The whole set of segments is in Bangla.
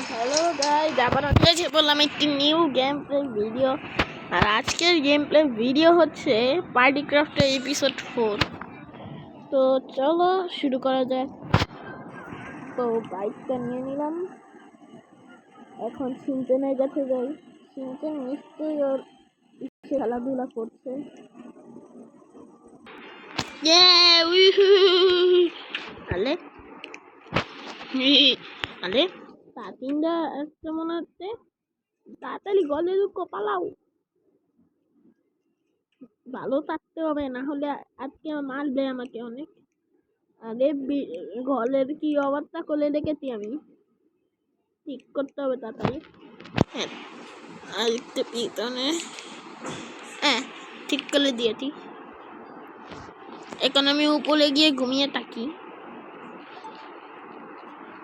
হ্যালো গাইস, আবার এসে বললাম একটি নিউ গেম প্লে ভিডিও। আর আজকের গেম প্লে ভিডিও হচ্ছে পার্টি ক্রাফটের এপিসোড 4। তো চলো শুরু করা যাক। তো বাইকটা নিয়ে নিলাম, এখন সিনচেনের কাছে যাই। সিনচেন নিশ্চয়ই ওর খেলাধুলা করছে। আলে আলে তাতিনটা একটা মনে হচ্ছে, তাড়াতাড়ি গলে ঢুকো, পালাও। ভালো থাকতে হবে, না হলে আজকে মারবে আমাকে অনেক। আরে ঘরের কি অবস্থা করে রেখেছি আমি, ঠিক করতে হবে তাড়াতাড়ি। হ্যাঁ, আর একটু পিছনে, হ্যাঁ ঠিক করে দিয়েছি। এখন আমি উপরে গিয়ে ঘুমিয়ে থাকি।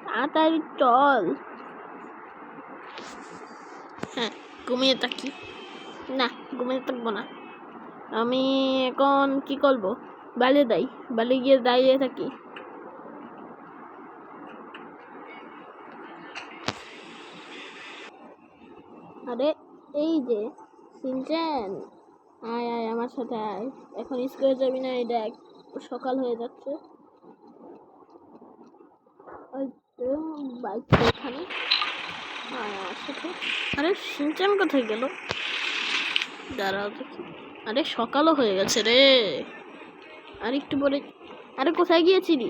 তাড়াতাড়ি চল। হ্যাঁ, ঘুমিয়ে থাকি। না, ঘুমিয়ে থাকবো না। আমি এখন কি করবো, বালে যাই, বালে গিয়ে দাঁড়িয়ে থাকি। আরে এই যে সিনচেন, আয় আয় আমার সাথে আয়। এখন স্কুলে যাবি না? এই দেখ সকাল হয়ে যাচ্ছে। ওই তো বাইকটা এখানে, আয় আমার সাথে। আরে সিনচেন কোথায় গেল? দাঁড়াও দেখি। আরে সকালও হয়ে গেছে রে, আর একটু পরে। আরে কোথায় গিয়েছিলি?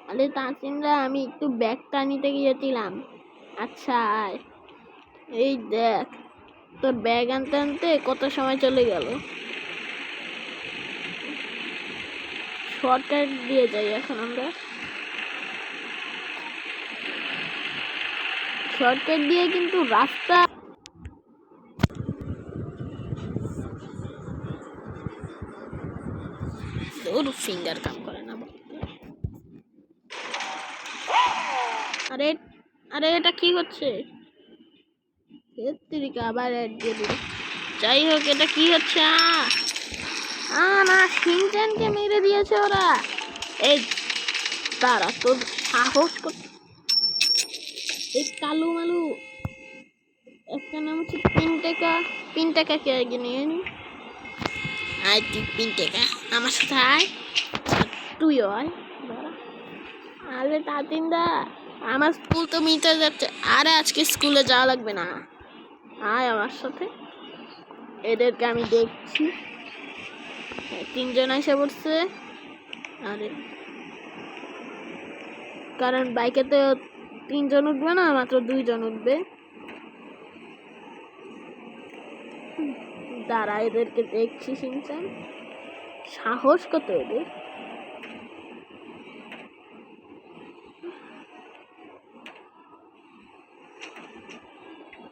আরে তাসিনরা, আমি একটু ব্যাগটা নিতে গিয়েছিলাম। আচ্ছা আয়, এই দেখ তোর ব্যাগ আনতে আনতে কত সময় চলে গেল। শর্টকাট দিয়ে যাই এখন আমরা, শর্টকাট দিয়ে কিন্তু রাস্তা ওর ফিঙ্গার কাম করে না। আরে আরে এটা কি হচ্ছে? আবার অ্যাড দিয়ে দিল। যাই হোক, এটা কি হচ্ছে? না, সিনচেনকে মেরে দিয়েছে ওরা। এই তারা তোর সাহস করতে, এই কালু মালু একটা নাম হচ্ছে পিনটেকা। পিনটেকাকে আগে নিয়ে নি। আয় তুই পিনটেকা, আমার সাথে আয়। তুইও আয়। আরে তাতিনদা, আমার স্কুল তো মিটে যাচ্ছে। আরে আজকে স্কুলে যাওয়া লাগবে না, আয় আমার সাথে। এদেরকে আমি দেখছি, তিনজন এসে পড়ছে। আরে কারণ বাইকে তো তিনজন উঠবে না, মাত্র দুইজন উঠবে। দাঁড়া, এদেরকে দেখছি। সিনচেন সাহস কত এদের!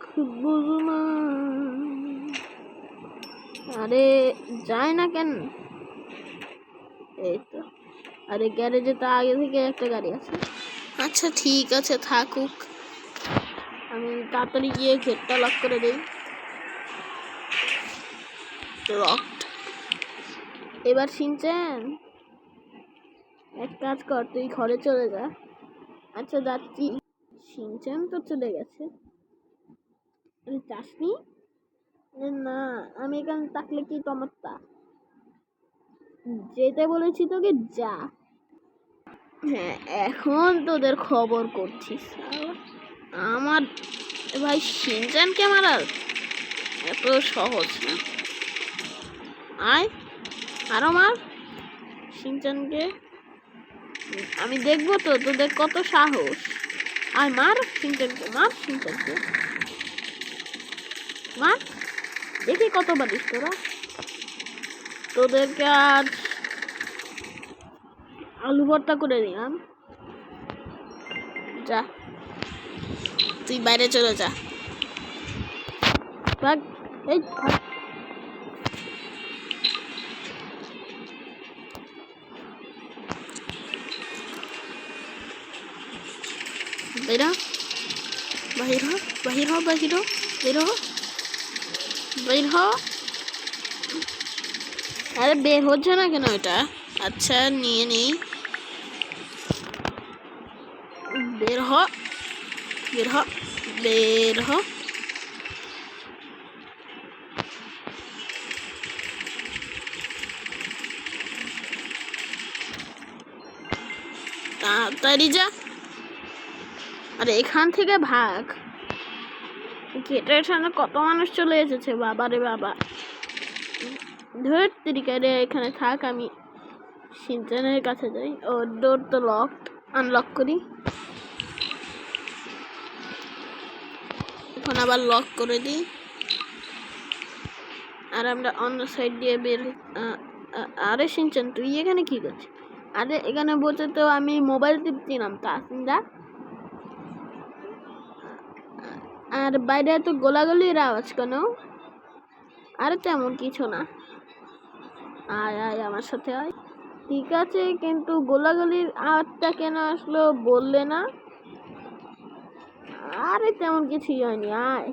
খুব বুঝো না। আরে যায় না কেন? এই তো, আরে গ্যারেজে তো আগে থেকে একটা গাড়ি আছে। আচ্ছা ঠিক আছে, থাকুক। আমি তাড়াতাড়ি গিয়ে গেটটা লক করে দিই। লকড। এবার সিনচেন এক কাজ কর, তুই ঘরে চলে যা। আচ্ছা যাচ্ছি। সিনচেন তো চলে গেছে। যাসনি? না, আমি এখানে থাকলে কি সমস্যা? যেতে বলেছি তোকে, যা। হ্যাঁ, এখন তোদের খবর করছিস। আমার ভাই সিনচেনকে মারার এত সহজ না। আয় আরো মার সিনচেনকে, আমি দেখবো তো তোদের কত সাহস। আয় মার সিনচেনকে, মার সিনচেনকে, মার, দেখি কত পারিস তোরা। তোদেরকে আজ আলু ভর্তা করে দিলাম। যা, তুই বাইরে চলে যা। ভাগ, এই ভাগ। বেরা, বাহির হ, বাহির হ, বাহির হ, বের হ, বের হ। আরে বের হচ্ছে না কেন এটা? আচ্ছা নিয়ে নেই, বের হ, বের হ, বের হ। তাড়াতাড়ি যা। আরে এখান থেকে ভাগ। গেটের সামনে কত মানুষ চলে এসেছে, বাবা রে বাবা। ধর তিরিকারে এখানে থাক, আমি সিনচানের কাছে যাই। ও ডোর তো লক, আনলক করি। এখন আবার লক করে দিই। আর আমরা অন্য সাইড দিয়ে বের। আরে সিনচান তুই এখানে কি করছিস? আরে এখানে বসে তো আমি মোবাইল টিপছিলাম। তাসিন্দা আর বাইরে তো গোলাগুলির আওয়াজ কেন? আরে তেমন কিছু না। আয় আয় আমার সাথে আয়। ঠিক আছে, কিন্তু গোলাগুলির আওয়াজটা কেন আসলো বললে না? আরে তেমন কিছুই হয়নি, আয়।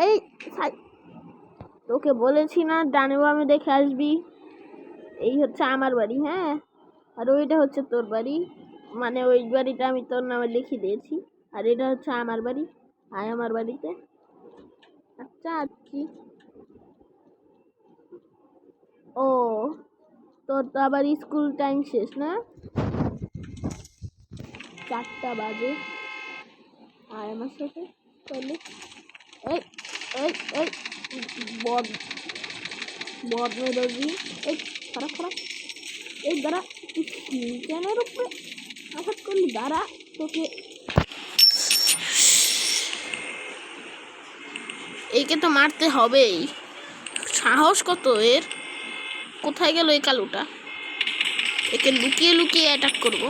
এই তোকে বলেছি না ডানে বামে দেখে আসবি। এই হচ্ছে আমার বাড়ি, হ্যাঁ, আর ওইটা হচ্ছে তোর বাড়ি। মানে ওই বাড়িটা আমি তোর নামে লিখে দিয়েছি, আর এটা হচ্ছে আমার বাড়ি। আয় আমার বাড়িতে। আচ্ছা কি? ও, তোর তো আবার স্কুল টাইম শেষ না? 4টা বাজে। আয় আমার সাথে তাহলে। এই এই এই বদ মেরবি। এই খারাপ খারাপ। এই দাঁড়া, তুই সিনচানের উপরে আঘাত করলি? দাঁড়া, তোকে একে তো মারতে হবেই। সাহস কত এর! কোথায় গেল এই কালুটা? একে লুকিয়ে লুকিয়ে অ্যাটাক করব।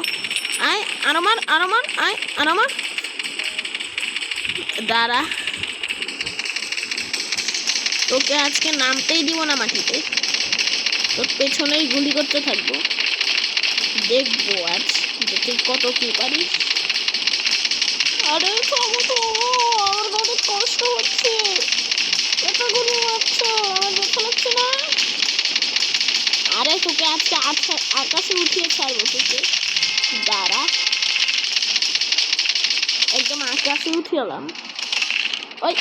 আয় আরমান আরমান, আয় আরমান। দাঁড়া, তোকে আজকে নামতেই দিব না মাটিতে। তোর পেছনেই গুলি করতে থাকবো। দেখবো আজ যে তুই কত কি পারিস। আরে আমার অনেক কষ্ট হচ্ছে। এত গুলি মারছ, আমার ব্যথা লাগছে না? আরে তোকে আজকে আকাশে উঠিয়ে ছাড়বো তোকে। দাঁড়া, একদম আকাশে উঠিয়ে এলাম। ওই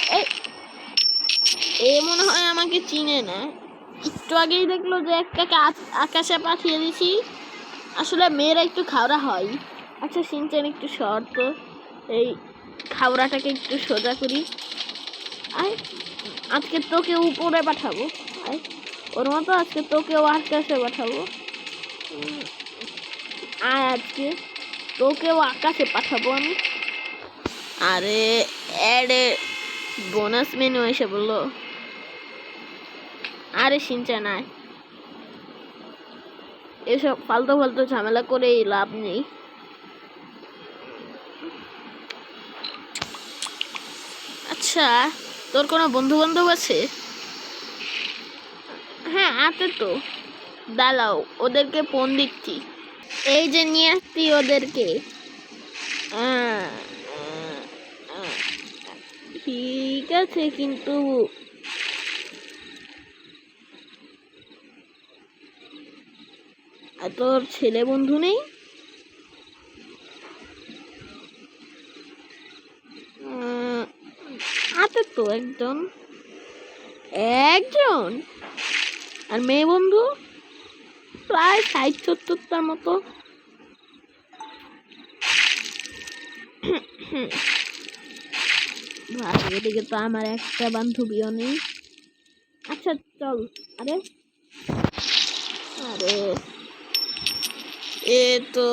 এ মনে হয় আমাকে চিনে না। একটু আগেই দেখলো যে একটাকে আকাশে পাঠিয়ে দিছি। আসলে মেয়েরা একটু খাওয়া হয়। আচ্ছা সিনচান একটু শর্ত, এই খাওয়াটাকে একটু সোজা করি। আয়, আজকে তোকে উপরে পাঠাবো। আয়, ওর মতো আজকে তোকেও আকাশে পাঠাবো। আয়, আজকে তোকেও আকাশে পাঠাবো আমি। আরে অ্যাডে বোনাস মেনু এসে বললো। আরে সিনচান আয়, এসব ফালতু ফালতু ঝামেলা করে লাভ নেই। আচ্ছা, তোর কোনো বন্ধু বান্ধব আছে? হ্যাঁ আছে তো, দাঁড়াও ওদেরকে ফোন দিচ্ছি। এই যে নিয়ে আসছি ওদেরকে। ঠিক আছে, কিন্তু তোর ছেলে বন্ধু নেই? আছে তো একজন। আর মেয়ে বন্ধু প্রায় 60-70টার মতো। এদিকে তো আমার একটা বান্ধবীও নেই। আচ্ছা চল। আরে আরে এ তো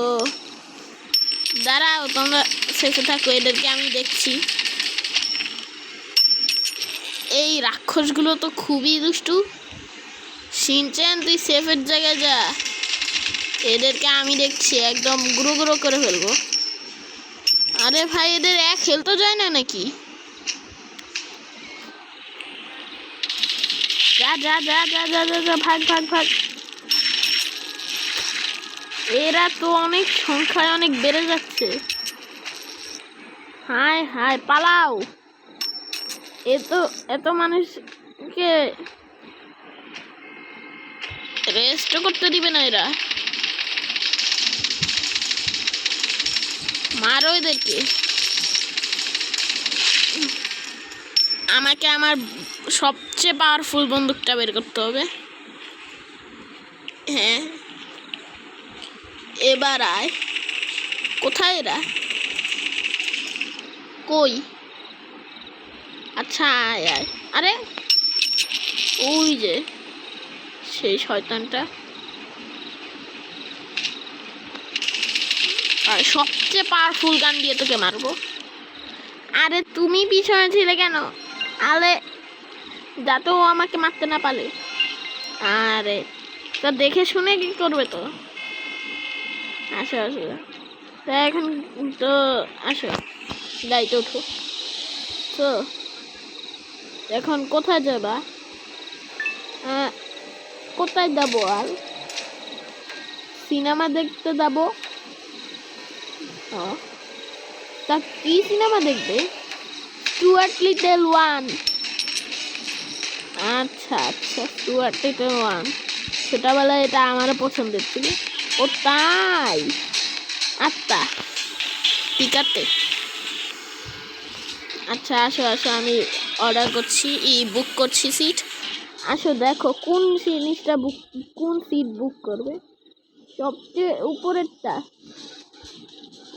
দাঁড়াও, তোমরা শেষে থাকো, এদেরকে আমি দেখছি। এই রাক্ষসগুলো তো খুবই দুষ্টু। সিনচান তুই সেফের জায়গায় যা, এদেরকে আমি দেখছি, একদম গুঁড়ো গুঁড়ো করে ফেলবো। আরে ভাই, এদের এক হেলতে যায় না নাকি? যা যা যা যা যা যা যা, ভাগ ভাগ ভাগ। এরা তো অনেক সংখ্যায় অনেক বেড়ে যাচ্ছে। হায় হায়, পালাও। এত মানুষকে রেস্ট করতে দিবে না এরা। মারো এদেরকে। আমাকে আমার সবচেয়ে পাওয়ারফুল বন্দুকটা বের করতে হবে। হ্যাঁ, এবার আয়। কোথায় এরা? কই? আচ্ছা আয় আয়। আরে ওই যে সেই শয়তানটা। আর সবচেয়ে পাওয়ারফুল গান দিয়ে তোকে মারবো। আরে তুমি পিছনে ছিলে কেন? আরে যাতে ও আমাকে মারতে না পারে। আরে তা দেখে শুনে কি করবে তো। আসো আসো, তা এখন তো আসো, গাড়িতে ওঠো। তো এখন কোথায় যাবা? কোথায় যাবো? আর সিনেমা দেখতে যাবো। তা কি সিনেমা দেখবে? Stuart Little one. আচ্ছা আচ্ছা, স্টুয়ার্ট লিটল ওয়ান ছোটবেলায় এটা আমারও পছন্দের ছিল। ও তাই? আচ্ছা ঠিক আছে। আচ্ছা আসো আসো, আমি অর্ডার করছি, বুক করছি সিট। আসো দেখো কোন জিনিসটা বুক, কোন সিট বুক করবে। সবচেয়ে উপরেরটা।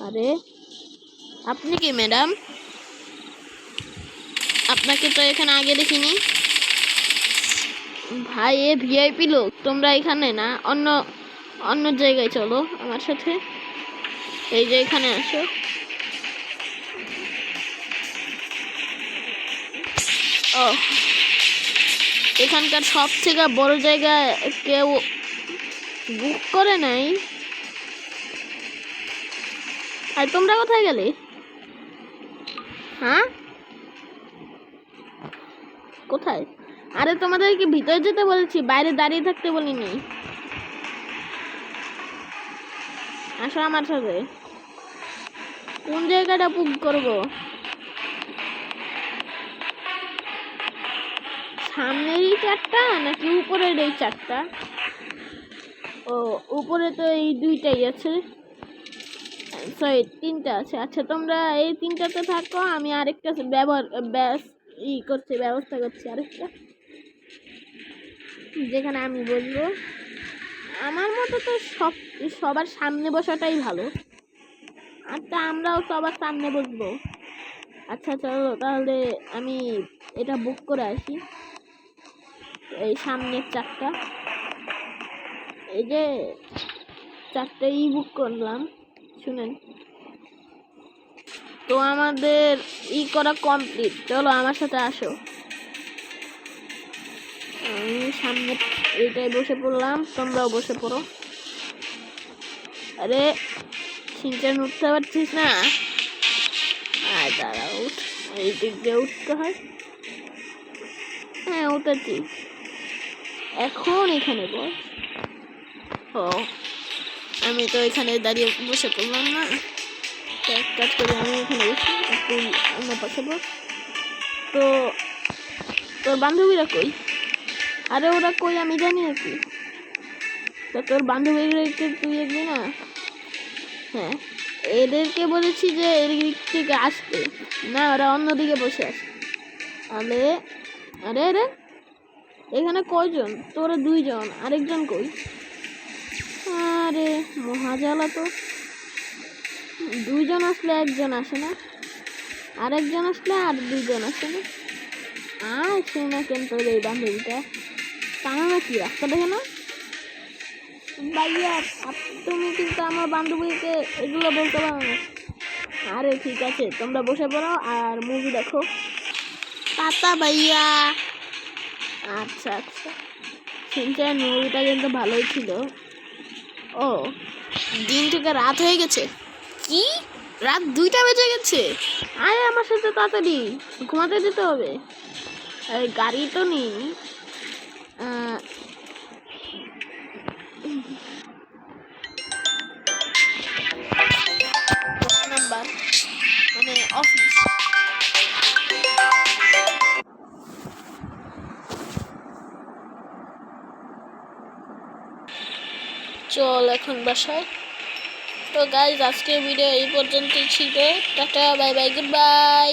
আরে আপনি কি ম্যাডাম? আপনাকে তো এখানে আগে দেখিনি। ভাই এ ভিআইপি লোক, তোমরা এখানে না, অন্য অন্য জায়গায় চলো আমার সাথে। এই যে এখানে আসো। ও এখানকার সব থেকে বড় জায়গা কেউ বুক করে নাই। আর তোমরা কোথায় গেলে? হ্যাঁ কোথায়? আরে তোমাদেরকে ভিতরে যেতে বলেছি, বাইরে দাঁড়িয়ে থাকতে বলিনি। আসো আমার সাথে। কোন জায়গাটা বুক করব? সামনের এই চারটা নাকি উপরের এই চারটা? ও উপরে তো এই দুইটাই আছে, সরি তিনটা আছে। আচ্ছা তোমরা এই তিনটাতে থাকো, আমি আরেকটা ব্যবস্থা করছি আরেকটা, যেখানে আমি বসবো। আমার মতো তো সবার সামনে বসাটাই ভালো। আচ্ছা আমরাও সবার সামনে বসবো। আচ্ছা চলো তাহলে আমি এটা বুক করে আসি। এই সামনের চারটা, এই যে চারটা বুক করলাম। শুনেন তো আমাদের করা কমপ্লিট। চলো আমার সাথে আসো। আমি সামনে এইটাই বসে পড়লাম, তোমরাও বসে পড়ো। আরে সিনচান উঠতে পারছিস না? আর দাঁড়া উঠ, এই দিক দিয়ে উঠতে হয়। হ্যাঁ উঠেছি, এখন এখানে বস। ও আমি তো এখানে দাঁড়িয়ে বসে পড়লাম না, এক কাজ করে আমি এখানে বসি, তুই অন্য পাশে বস। তো তোর বান্ধবীরা কই? আরে ওরা কই আমি জানি নাকি? তো তোর বান্ধবীদেরকে তুই দেখবি না? হ্যাঁ এদেরকে বলেছি যে এদিক থেকে আসতে না, ওরা অন্যদিকে বসে আছে। আরে আরে আরে এখানে কয়জন? তোরা দুইজন, আরেকজন কই? আরে মহাজালা তো, দুইজন আসলে একজন আসে না, আরেকজন আসলে আর দুইজন আসে না। আর সে না কেন তোর এই বান্ধবীটা টানা নাকি রাস্তা দেখে না? ভাইয়া তুমি কিন্তু আমার বান্ধবীকে এগুলো বলতে পারো না। আরে ঠিক আছে তোমরা বসে পড়ো আর মুভি দেখো। পাতা ভাইয়া। আচ্ছা আচ্ছা, সিনচান মুভিটা কিন্তু ভালোই ছিল। ও দিন থেকে রাত হয়ে গেছে। কি রাত 2টা বেজে গেছে? আরে আমার সাথে তাড়াতাড়ি ঘুমাতে যেতে হবে। গাড়ি তো নেই। নাম্বার মানে অফিস। চল এখন বাসায়। তো গাইজ আজকের ভিডিও এই পর্যন্তই ছিল। Tata, bye bye, good bye.